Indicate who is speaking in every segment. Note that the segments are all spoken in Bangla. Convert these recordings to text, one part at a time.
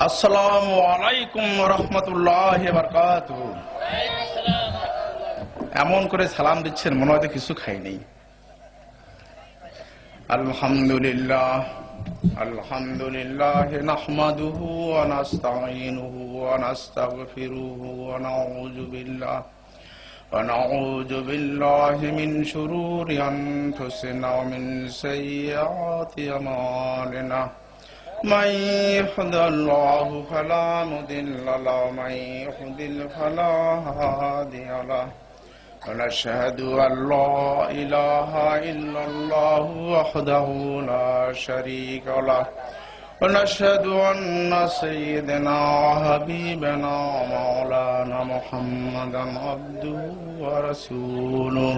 Speaker 1: আসসালামু আলাইকুম রহমতুল্লাহি ওয়া বারাকাতুহু। এমন করে সালাম দিচ্ছেন মনে হয় কিছু খাইনি। আলহামদুলিল্লাহ আলহামদুলিল্লাহ নাহমাদুহু ওয়া নাস্তাঈনুহু ওয়া নাস্তাগফিরুহু ওয়া নাউযু বিল্লাহি মিন শুরুরি আনফুসিনা ওয়া মিন সাইয়্যাতি আমালিনা। من يهد الله فلا مضل له ومن يضلل فلا هادي له ونشهد أن لا إله إلا الله وحده لا شريك له ونشهد أن سيدنا وحبيبنا مولانا محمدا عبده ورسوله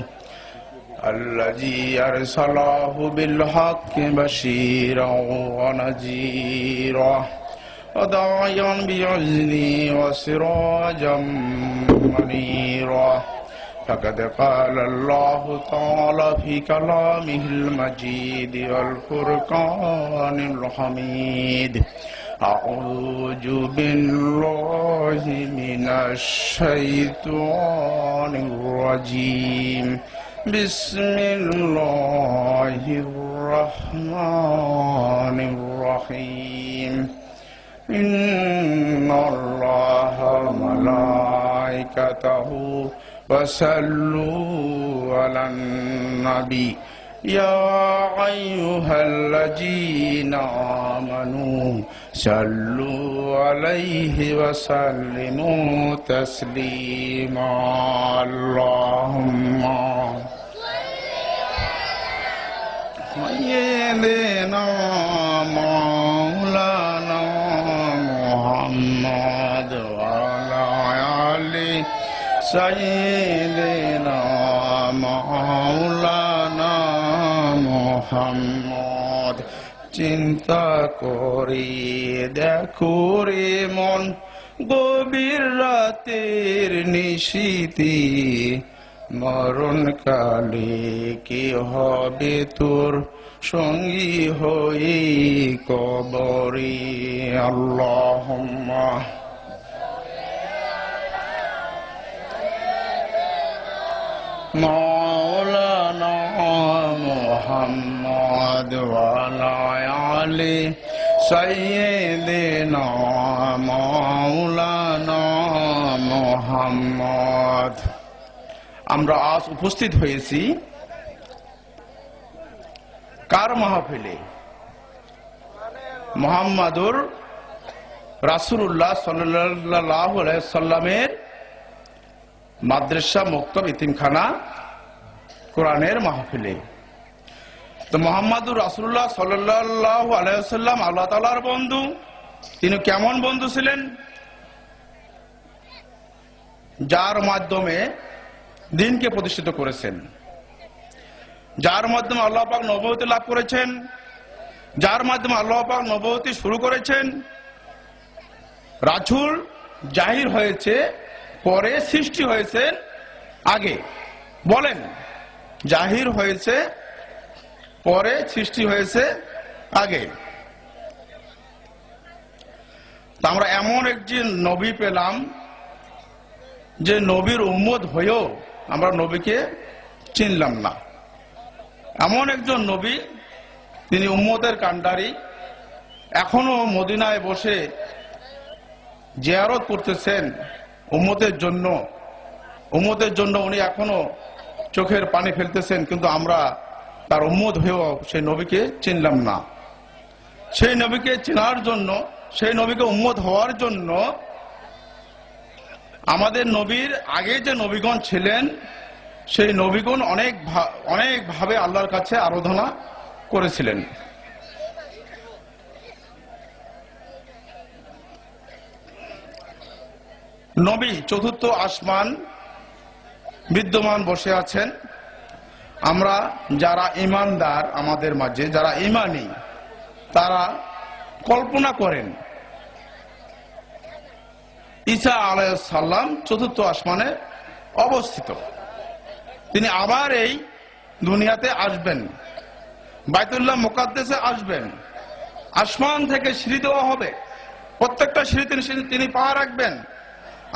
Speaker 1: الذي أرسله بالحق بشيرا ونذيرا وداعيا بإذنه وسراجا منيرا. فقد قال الله تعالى في كلامه المجيد والفرقان الحميد: أعوذ بالله من الشيطان الرجيم. بسم الله الرحمن الرحيم. إن الله وملائكته يصلون على النبي يا أيها الذين آمنوا صلوا عليه وسلموا تسليما. اللهم سيدنا مولانا محمد وعلى آله سيدنا مولانا محمد. চিন্তা করি দেখো রে মন, গভীর রাতের নিশীথে মরণ কালে কি হবে তোর সঙ্গী হয়ে কবরে। আল্লাহুম্মা মাওলানা মুহাম্মদ ওয়া আলা আলি সাইয়্যিদিনা মাওলানা মুহাম্মদ। আমরা আজ উপস্থিত হয়েছি কার মাহফিলে? মুহাম্মাদুর রাসূলুল্লাহ সাল্লাল্লাহু আলাইহি সাল্লামের মাদ্রাসা, মক্তব, ইতিমখানা, কোরআনের মাহফিলে। তো মুহাম্মাদুর রাসূলুল্লাহ সাল্লাল্লাহু আলাইহি ওয়াসাল্লাম আল্লাহ তাআলার বন্ধু। তিনি কেমন বন্ধু ছিলেন? যার মাধ্যমে দ্বীনকে প্রতিষ্ঠিত করেছেন, যার মাধ্যমে আল্লাহ পাক নবুয়ত লাভ করেছেন, যার মাধ্যমে আল্লাহ পাক নবুয়তি শুরু করেছেন। রাসূল জাহির হয়েছে পরে, সৃষ্টি হয়েছে আগে। বলেন, জাহির হয়েছে পরে, সৃষ্টি হয়েছে আগে। তা আমরা এমন একজন নবী পেলাম যে নবীর উম্মত হয়েও আমরা নবীকে চিনলাম না। এমন একজন নবী, তিনি উম্মতের কান্ডারি, এখনো মদিনায় বসে জিয়ারত করতেছেন উম্মতের জন্য। উম্মতের জন্য উনি এখনো চোখের পানি ফেলতেছেন, কিন্তু আমরা তার উম্মত হয়েও সেই নবীকে চিনলাম না। সেই নবীকে চেনার জন্য, সেই নবীকে উম্মত হওয়ার জন্য আমাদের নবীর আগে যে নবীগণ ছিলেন, সেই নবীগণ অনেক ভাবে আল্লাহর কাছে আরাধনা করেছিলেন। নবী চতুর্থ আসমান বিদ্যমান বসে আছেন। আমরা যারা ঈমানদার, আমাদের মাঝে যারা ঈমানী, তারা কল্পনা করেন ঈসা আলাইহিস সালাম চতুর্থ আসমানে অবস্থিত। তিনি আবার এই দুনিয়াতে আসবেন, বাইতুল্লাহ মুকাদ্দাসে আসবেন, আসমান থেকে সিঁড়ি দেওয়া হবে, প্রত্যেকটা সিঁড়ি তিনি পা রাখবেন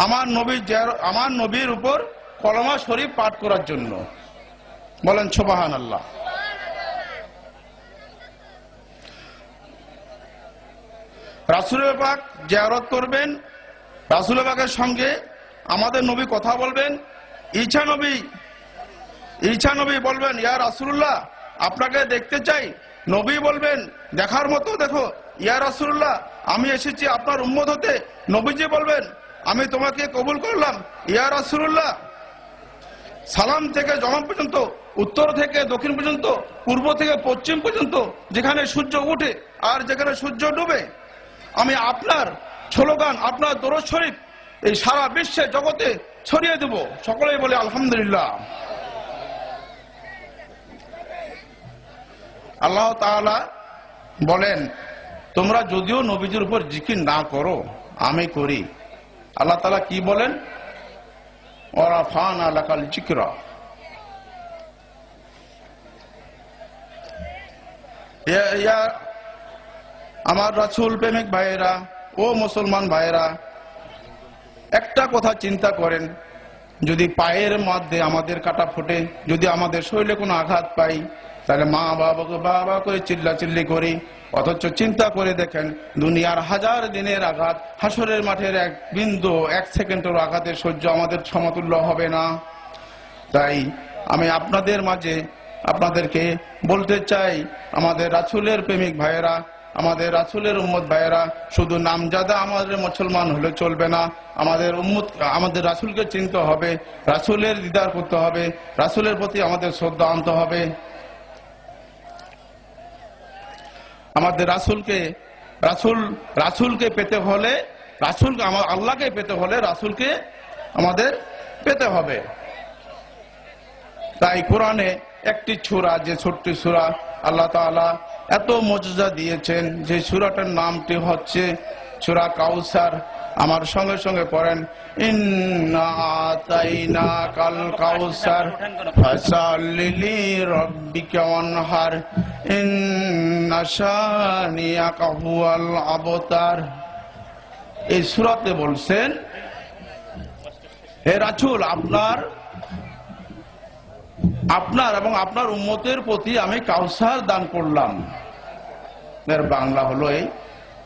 Speaker 1: আমার নবীর উপর কলমা শরীফ পাঠ করার জন্য। বলেন সুবহানাল্লাহ। রাসূলের পাক জিয়ারত করবেন, রাসূলের পাকের সঙ্গে আমাদের নবী কথা বলবেন। ঈসা নবী বলবেন, ইয়া রাসূলুল্লাহ, আপনাকে দেখতে চাই। নবী বলবেন, দেখার মতো দেখো। ইয়া রাসূলুল্লাহ, আমি এসেছি আপনার উম্মত হতে। নবীজি বলবেন, আমি তোমাকে কবুল করলাম ইয়া রাসূলুল্লাহ। সালাম থেকে জবাব পর্যন্ত, উত্তর থেকে দক্ষিণ পর্যন্ত, পূর্ব থেকে পশ্চিম পর্যন্ত, যেখানে সূর্য ওঠে আর যেখানে সূর্য ডুবে, আমি আপনার স্লোগান, আপনার দরুদ শরীফ এই সারা বিশ্বে জগতে ছড়িয়ে দেব। সকলেই বলে আলহামদুলিল্লাহ। আল্লাহ তাআলা বলেন, তোমরা যদিও নবীজির উপর জিকির না করো, আমি করি। আল্লাহ তাআলা কি বলেন? ওয়ারাফানা লাকাল যিকরা। আমার রাসূল প্রেমিক ভাইয়েরা, ও মুসলমান ভাইয়েরা, একটা কথা চিন্তা করেন, যদি পায়ের মধ্যে আমাদের কাটা ফোটে, যদি আমাদের শরীরে কোনো আঘাত পাই, তাহলে মা বাবাকে বাবা করে চিল্লাচিল্লি করি। অথচ চিন্তা করে দেখেন, দুনিয়ার হাজার দিনের আঘাত, হাসরের মাঠের এক বিন্দু, এক সেকেন্ডের আঘাতের সহ্য আমাদের সমতুল্য হবে না। তাই আমি আপনাদের মাঝে আপনাদেরকে বলতে চাই, আমাদের রাসূলের প্রেমিক ভাইয়েরা, আমাদের রাসূলের উম্মত ভাইয়েরা, শুধু নামজাদা আমাদের মুসলমান হলে চলবে না। আমাদের রাসূলকে চিনতে হবে, রাসূলের দিদার করতে হবে, রাসূলের প্রতি আমাদের শ্রদ্ধা আনতে হবে। আমাদের রাসূলকে পেতে হলে, আল্লাহকে পেতে হলে রাসূলকে আমাদের পেতে হবে। তাই কোরআনে একটি সূরা, যে ছোট্ট সূরা, আল্লাহ তাআলা এত মর্যাদা দিয়েছেন, যে সূরাটার নামটি হচ্ছে সূরা কাউসার। আমার সঙ্গে সঙ্গে পড়েন, ইন্না আতাইনাকাল কাউসার ফাসাল্লি লিরাব্বিকা ওয়ানহার ইন্না শানিয়াকা হুয়াল আবতার। এই সূরাতে বলছেন, হে রাসূল, আপনার এবং আপনার উম্মতের প্রতি আমি কাউসার দান করলাম। এর বাংলা হলো এই।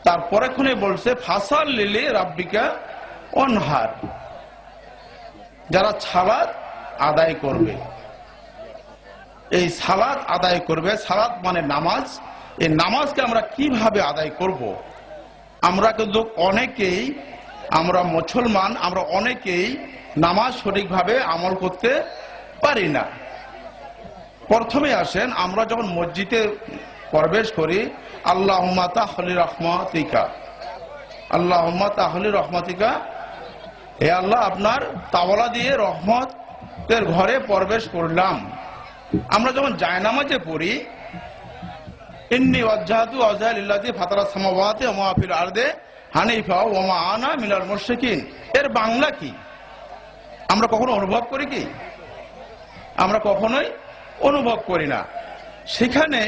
Speaker 1: তারপরে খুনে বলছে, ফাসাল্লি লিরাব্বিকা ওয়ানহার, যারা সালাত আদায় করবে। এই সালাত আদায় করবে, সালাত মানে নামাজ। এই নামাজকে আমরা কিভাবে আদায় করব? আমরা কিন্তু আমরা মুসলমান, আমরা অনেকেই নামাজ সঠিকভাবে আমল করতে পারি না। প্রথমে আসেন, আমরা যখন মসজিদে প্রবেশ করি, আল্লাহুম্মা তাহলি রহমাতিকা, আল্লাহুম্মা তাহলি রহমাতিকা, হে আল্লাহ, আপনার তাওয়ালা দিয়ে রহমতের ঘরে প্রবেশ করলাম। আমরা যখন জায়নামাজে পড়ি, ইন্নী ওয়াজ্জাহতু ওয়াজহিয়া লিল্লাযী ফাতারাস সামাওয়াতি ওয়া মা ফিল আরদি হানিফা ওয়া মা আনা মিনাল মুশরিকিন, এর বাংলা কি? আমরা কখনো অনুভব করি কি? আমরা কখনোই অনুভব করি না। সেখানে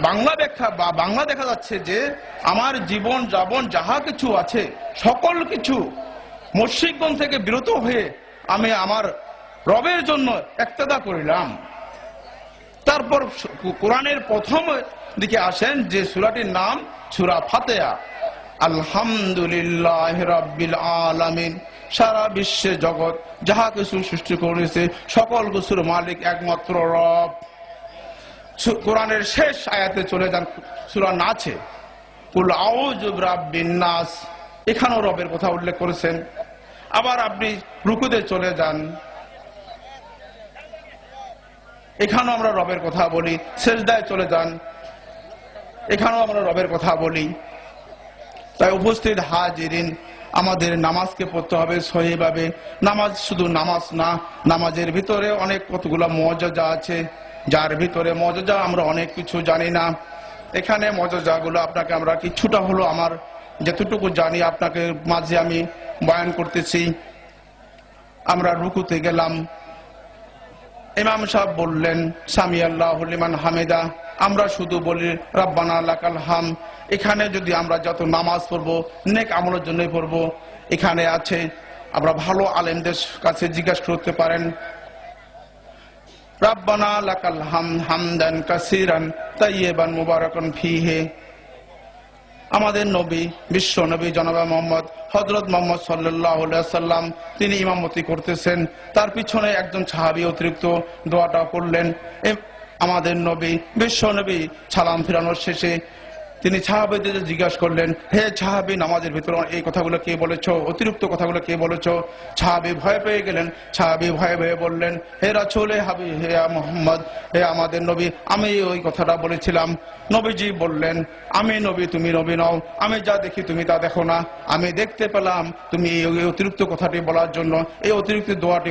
Speaker 1: বাংলা ব্যাখ্যা বা বাংলা দেখা যাচ্ছে যে আমার জীবন যাপন যাহা কিছু আছে, সকল কিছু মুশরিকগণ থেকে বিরত হয়ে আমি আমার রবের জন্য ইক্তেদা করিলাম। তারপর কোরআনের প্রথম দিকে আসেন, যে সূরাটির নাম সূরা ফাতিহা। আলহামদুলিল্লাহি রাব্বিল আলামিন, সারা বিশ্বে জগৎ যাহা কিছু সৃষ্টি করেছে, সকল কিছুর মালিক একমাত্র রব। কোরআনের শেষ আয়াতে চলে যান, সূরা নাসে, কুল আউযু বিরাব্বিন নাস, এখানেও রবের কথা উল্লেখ করেছেন। আবার আপনি রুকুতে চলে যান, এখানেও আমরা রবের কথা বলি। সেজদায় চলে যান, এখানেও আমরা রবের কথা বলি। তাই উপস্থিত হাজিরিন, আমাদের নামাজকে পড়তে হবে সহিভাবে। নামাজ শুধু নামাজ না, নামাজের ভিতরে অনেক কতগুলো মর্যাদা আছে, যার ভিতরে মর্যাদা আমরা অনেক কিছু জানি না। এখানে মর্যাদাগুলো আপনাকে আমরা কিছুটা হলো আমার যতটুকু জানি আপনাকে মাঝে আমি বয়ান করতেছি। আমরা রুকুতে গেলাম, ইমাম সাহেব বললেন সামি আল্লাহু লিমান হামিদা, আমরা শুধু বলি রাব্বানা লাকাল হাম। এখানে যদি আমরা যত নামাজ পড়বো নেক আমলের জন্যই পড়বো। এখানে আছে, আমরা ভালো আলেমদের কাছে জিজ্ঞাসা করতে পারেন, রাব্বানা লাকাল হাম হামদান কাসীরান তাইয়্যিবান মুবারাকান ফীহি। আমাদের নবী, বিশ্ব নবী জনাব মোহাম্মদ হযরত মুহাম্মদ সাল্লাল্লাহু আলাইহি ওয়াসাল্লাম তিনি ইমামতি করতেছেন, তার পিছনে একজন সাহাবী অতিরিক্ত দোয়াটা করলেন। আমাদের নবী, বিশ্ব নবী সালাম ফিরানোর শেষে তিনি সাহাবীদের জিজ্ঞাসা করলেন, হে সাহাবী, নামাজের ভিতরে এই কথাগুলো কে বলেছো, অতিরিক্ত কথাগুলো কে বলেছো? সাহাবী ভয় পেয়ে গেলেন। সাহাবী ভয়ে ভয়ে বললেন, হে রাসূল, হে হাবিব, হে মুহাম্মদ, হে আমাদের নবী, আমি ওই কথাটা বলেছিলাম। নবীজি বললেন, আমি নবী, তুমি নবী নও। আমি যা দেখি তুমি তা দেখো না। আমি দেখতে পেলাম তুমি এই অতিরিক্ত কথাটি বলার জন্য, এই অতিরিক্ত দোয়াটি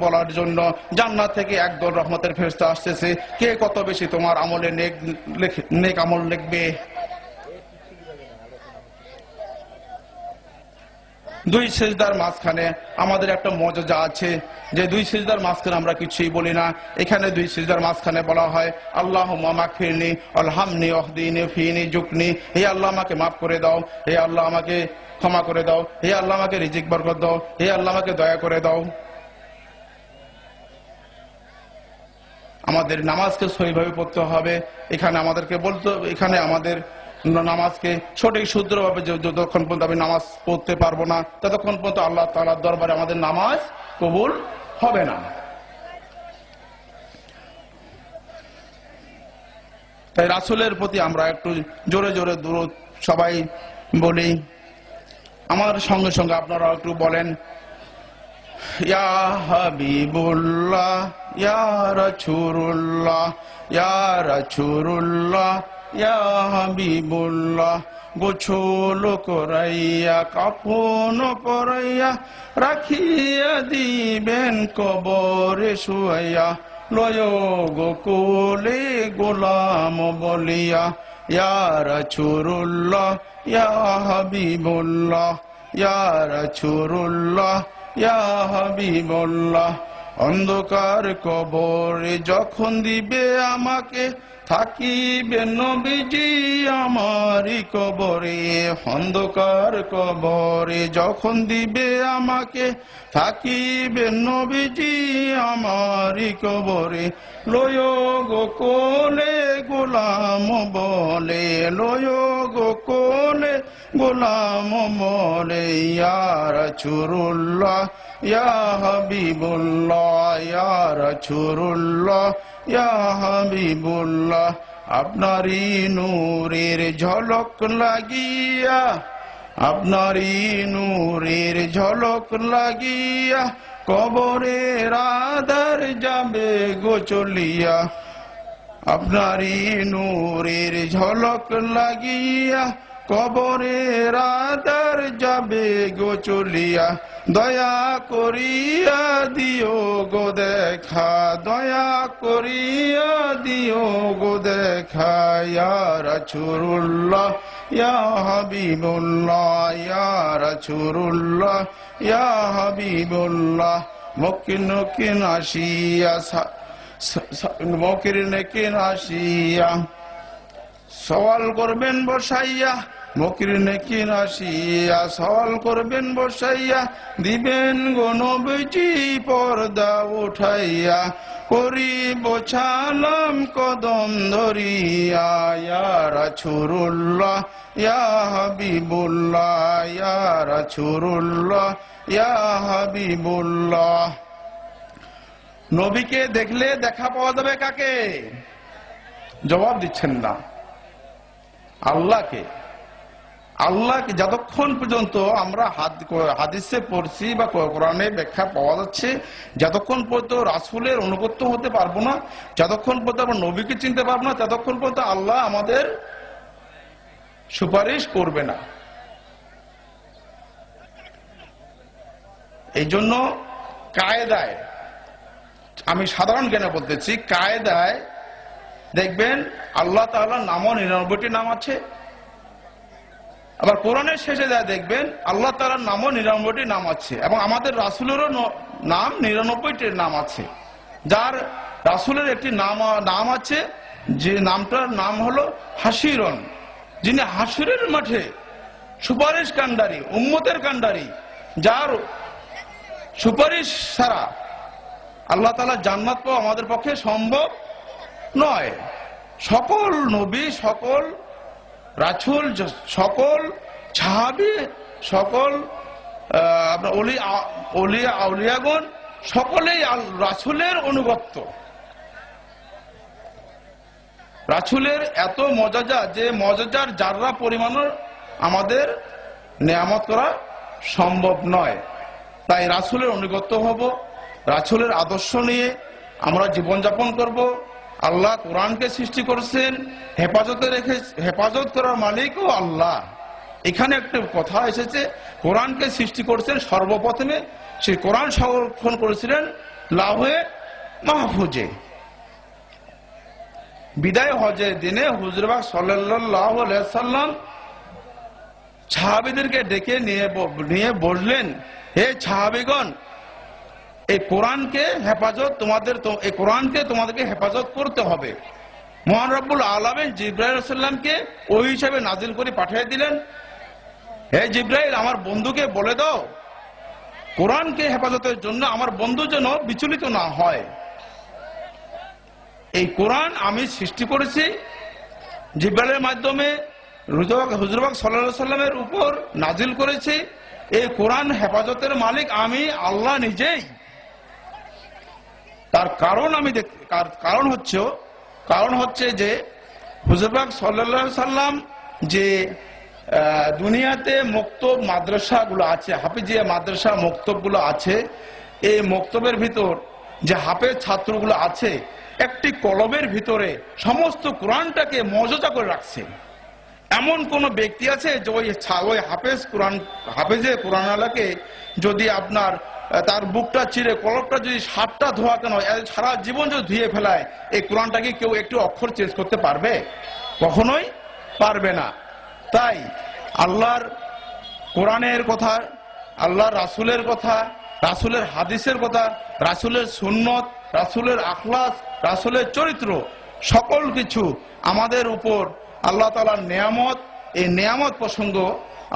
Speaker 1: বলার জন্য জান্নাত থেকে একদল রহমতের ফেরেশতা আসতেছে। কে কত বেশি তোমার আমলে নেক আমল লিখবে? দুই সিজদার মাঝখানে আমাদের একটা মর্যাদা আছে, যে দুই সিজদার মাঝখানে আমরা কিছুই বলি না। এখানে দুই সিজদার মাঝখানে বলা হয়, আল্লাহুম্মা মাগফিরনি ওয়ারহামনি ওয়াহদিনি ফিনি জুকনি। হে আল্লাহ, আমাকে মাফ করে দাও। হে আল্লাহ, আমাকে ক্ষমা করে দাও। হে আল্লাহ, আমাকে রিজিক বরকত দাও। হে আল্লাহ, আমাকে দয়া করে দাও। আমাদের নামাজকে সহিভাবে পড়তে হবে। এখানে আমাদেরকে বলতে, এখানে আমাদের নামাজকে সঠিক শুদ্ধভাবে যতক্ষণ পর্যন্ত আমি নামাজ পড়তে পারবো না, ততক্ষণ পর্যন্ত আল্লাহ তাআলার দরবারে আমাদের নামাজ কবুল হবে না। তাই রাসূলের প্রতি আমরা একটু জোরে জোরে দুরূদ সবাই বলি। আমার সঙ্গে সঙ্গে আপনারা একটু বলেন, ইয়া হাবিবুল্লাহ, ইয়া রাসূলুল্লাহ, ইয়া রাসূলুল্লাহ, ইয়া হাবিবুল্লাহ। গোছল করাইয়া কাফন পরাইয়া রাখিয়া দিবেন কবরে শুয়াইয়া, লয় গোকুলে গোলাম বলিয়া। ইয়া রাসূলুল্লাহ, ইয়া হাবিবুল্লাহ, ইয়া রাসূলুল্লাহ, ইয়া হাবিবুল্লাহ। অন্ধকার কবরে যখন দিবে আমাকে, থাকিবে নবীজি আমারই কবরে। অন্ধকার কবরে যখন দিবে আমাকে, থাকিবে নবীজি আমারই কবরে। লয় গো কোলে গোলাম বলে, লয় গো কোলে গোলাম বলে। ইয়া রাসূলুল্লাহ, ইয়া হাবিবুল্লাহ, ইয়া রাসূলুল্লাহ, ইয়া হাবিবুল্লাহ। আপনারই নূরের ঝলক লাগিয়া, আপনারই নূরের ঝলক লাগিয়া, কবরের আঁধার যাবে গো চলিয়া। আপনারই নূরের ঝলক লাগিয়া, কবরের আঁধার যাবে গো চলিয়া। দয়া করিয়া দিও গো দেখা, দয়া করিয়া দিও গো দেখা। ইয়া রাসূলুল্লাহ, ইয়া হাবিবুল্লাহ, ইয়া রাসূলুল্লাহ, ইয়া হাবিবুল্লাহ। মক্কিন কিন আসিয়া, মকির নেকিন আসিয়া, সওয়াল করবেন বসাইয়া। মকির নেকিন আসিয়া, সওয়াল করবেন বসাইয়া। দিবেন গো নবীজি পর্দা উঠাইয়া, করিব সালাম কদম ধরিয়া। ইয়া রাসূলুল্লাহ, ইয়া হাবিবুল্লাহ, ইয়া রাসূলুল্লাহ, ইয়া হাবিবুল্লাহ। নবীকে দেখলে দেখা পাওয়া যাবে কাকে? জবাব দিচ্ছেন না। আল্লাহকে। আল্লাহকে যতক্ষণ পর্যন্ত আমরা হাদিসে পড়ছি বা কোরআনে ব্যাখ্যা পাওয়া যাচ্ছে, যতক্ষণ পর্যন্ত রাসূলের অনুগত হতে পারবো না, যতক্ষণ পর্যন্ত আমরা নবীকে চিনতে পারবো না, ততক্ষণ পর্যন্ত আল্লাহ আমাদের সুপারিশ করবে না। এই জন্য কায়দায়, আমি সাধারণ জ্ঞানে বলতেছি, কায়দায় দেখবেন আল্লাহ তাআলার নামও ৯৯টি নাম আছে। আবার কোরআনের শেষে যা দেখবেন আল্লাহ তাআলার নামও ৯৯টি নাম আছে, এবং আমাদের রাসূলেরও নাম ৯৯টি নাম আছে। যার রাসূলের একটি নাম আছে, যে নামটার নাম হলো হাসিরন, যিনি হাসিরের মাঠে সুপারিশ কান্ডারি, উম্মতের কান্ডারি, যার সুপারিশ ছাড়া আল্লাহ তাআলা জান্নাত পাওয়া আমাদের পক্ষে সম্ভব নয়। সকল নবী, সকল রাসূল, সকল সাহাবী, সকল আপনার আউলিয়াগণ সকলেই রাসূলের অনুগত। রাসূলের এত মর্যাদা যে মর্যাদার যাররা পরিমাণও আমাদের নেয়ামত করা সম্ভব নয়। তাই রাসূলের অনুগত হব, রাসূলের আদর্শ নিয়ে আমরা জীবনযাপন করব। আল্লাহ কোরআনকে সৃষ্টি করেছেন, হেফাজত করার মালিকও আল্লাহ। এখানে একটা কথা এসেছে, কোরআনকে সৃষ্টি করেছেন সর্বপ্রথমে, সেই কোরআন সংরক্ষণ করেছিলেন লাউহে মাহফুজে। বিদায় হজের দিনে হুজুর পাক সাল্লাল্লাহু আলাইহি সাল্লাম সাহাবীদেরকে ডেকে নিয়ে বললেন, হে সাহাবীগণ, এই কোরআনকে তোমাদেরকে হেফাজত করতে হবে। মহান রব্বুল আলামিন জিবরাইল আলাইহিস সালামকে ওই হিসাবে নাজিল করে পাঠিয়ে দিলেন, হে জিবরাইল, আমার বন্ধুকে বলে দাও কোরআনকে হেফাজতের জন্য আমার বন্ধু যেন বিচলিত না হয়। এই কোরআন আমি সৃষ্টি করেছি জিবরাইলের মাধ্যমে, হুজুর পাক সাল্লাল্লাহু আলাইহি সাল্লামের উপর নাজিল করেছি। এই কোরআন হেফাজতের মালিক আমি আল্লাহ নিজেই। তার কারণ হচ্ছে যে হুজুর পাক সাল্লাল্লাহু আলাইহি সাল্লাম যে দুনিয়াতে মক্তব মাদ্রাসাগুলো আছে, হাফিজিয়া মাদ্রাসা মক্তবগুলো আছে, এই মক্তবের ভিতর যে হাফেজ ছাত্রগুলো আছে, একটি কলবের ভিতরে সমস্ত কোরআনটাকে মর্যাদা করে রাখছে। এমন কোন ব্যক্তি আছে যে ওই হাফেজে কোরআন আলাকে যদি আপনার তার বুকটা চিরে কলবটা যদি 7টা ধোয়া কেন সারা জীবন যদি ধুয়ে ফেলায়, এই কোরআনটাকে কেউ একটু অক্ষর চেঞ্জ করতে পারবে? কখনোই পারবে না। তাই আল্লাহর কোরআনের কথা, আল্লাহর রাসূলের কথা, রাসূলের হাদিসের কথা, রাসূলের সুন্নত, রাসূলের আখলাক, রাসূলের চরিত্র, সকল কিছু আমাদের উপর আল্লাহ তাআলার নেয়ামত। এই নেয়ামত প্রসঙ্গ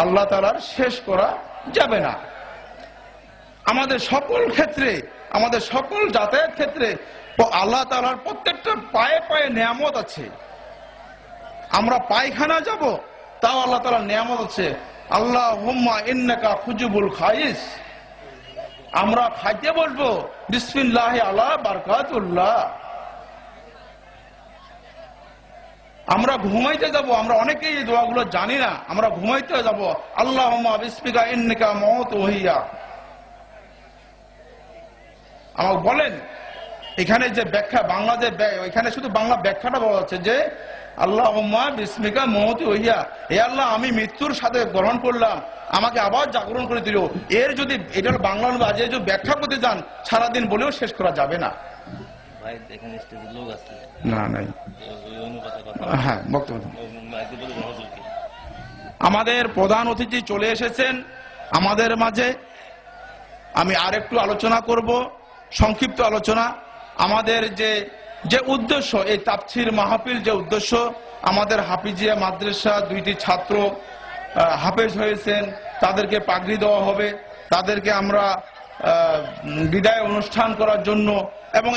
Speaker 1: আল্লাহ তাআলার শেষ করা যাবে না। আমাদের সকল ক্ষেত্রে, আমাদের সকল যাতায়াত ক্ষেত্রে আল্লাহ তাআলার প্রত্যেকটা পায়ে পায়ে নেয়ামত আছে। আমরা পায়খানা যাব, তাও আল্লাহ তাআলার নেয়ামত আছে। আল্লাহুম্মা ইন্নাকা খুজুবুল খাইস, আমরা খাইতে বসবো বিসমিল্লাহি আলা বারাকাতুল্লাহ। আমরা ঘুমাইতে যাব, আমরা অনেকেই এই দোয়াগুলো জানি না, আমরা ঘুমাইতে যাব আল্লাহুম্মা বিসমিকা ইন্নাকা মাউতু হিয়া। আমাকে বলেন এখানে যে ব্যাখ্যা বাংলা, যে এখানে শুধু বাংলা ব্যাখ্যাটা বলা হচ্ছে যে আল্লাহুম্মা বিসমিকা মাউতু হিয়া, হে আল্লাহ আমি মৃত্যুর সাথে গ্রহণ করলাম, আমাকে আবার জাগরণ করে দিল। এর যদি এটা বাংলা অনুবাদ যদি ব্যাখ্যা করতে যান সারাদিন বলেও শেষ করা যাবে না। না নাই, হ্যাঁ বক্তব্য। আমাদের প্রধান অতিথি চলে এসেছেন আমাদের মাঝে। আমি আরেকটু আলোচনা করব, সংক্ষিপ্ত আলোচনা। আমাদের যে উদ্দেশ্য, এই তাফসীর মাহফিল, যে উদ্দেশ্য, আমাদের হাফিজিয়া মাদ্রাসা 2টি ছাত্র হাফেজ হয়েছেন, তাদেরকে পাগড়ি দেওয়া হবে, তাদেরকে আমরা বিদায় অনুষ্ঠান করার জন্য, এবং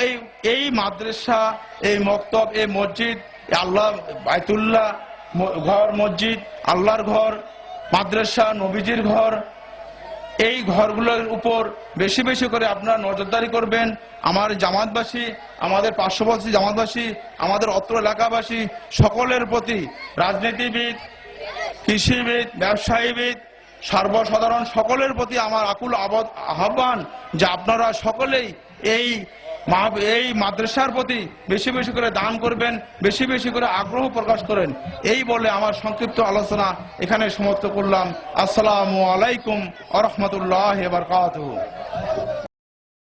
Speaker 1: এই মাদ্রাসা, এই মক্তব, এই মসজিদ, আল্লাহ বাইতুল্লাহ ঘর, মসজিদ আল্লাহর ঘর, মাদ্রাসা নবীজির ঘর, এই ঘরগুলোর উপর বেশি বেশি করে আপনারা নজরদারি করবেন। আমার জামাতবাসী, আমাদের পার্শ্ববর্তী জামাতবাসী, আমাদের অত্র এলাকাবাসী সকলের প্রতি, রাজনীতিবিদ, কৃষিবিদ, ব্যবসায়ীবিদ, সর্বসাধারণ সকলের প্রতি আমার আকুল আহ্বান যে আপনারা সকলেই এই মাদ্রাসার প্রতি বেশি বেশি করে দান করবেন, বেশি বেশি করে আগ্রহ প্রকাশ করেন। এই বলে আমার সংক্ষিপ্ত আলোচনা এখানে সমাপ্ত করলাম। আসসালামু আলাইকুম ওয়া রাহমাতুল্লাহি ওয়া বারাকাতুহু।